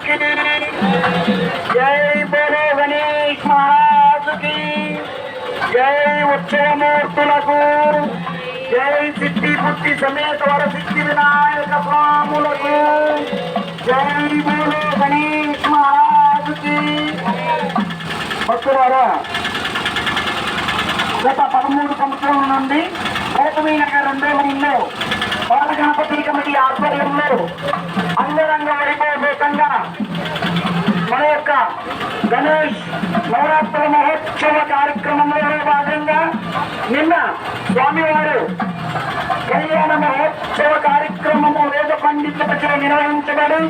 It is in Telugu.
की जय बोलो गणेश महाराज की जय उत्सवमूर्तुలకు जय सिद्धि बुद्धि समेत वर सिद्धि विनायक स्वामुలకు जय बोलो गणेश महाराज की భక్తులారా గత 13 సంవత్సరాల నుండి గౌతమీనగర్ 2వ లైన్లో బాలగణపతి కమిటీ ఆధ్వర్యంలో అంగరంగ వైభవంగా మన యొక్క గణేష్ నవరాత్రుల మహోత్సవ కార్యక్రమంలో భాగంగా నిన్న స్వామివారు కళ్యాణ మహోత్సవ కార్యక్రమము వేద పండితులచే నిర్వహించబడి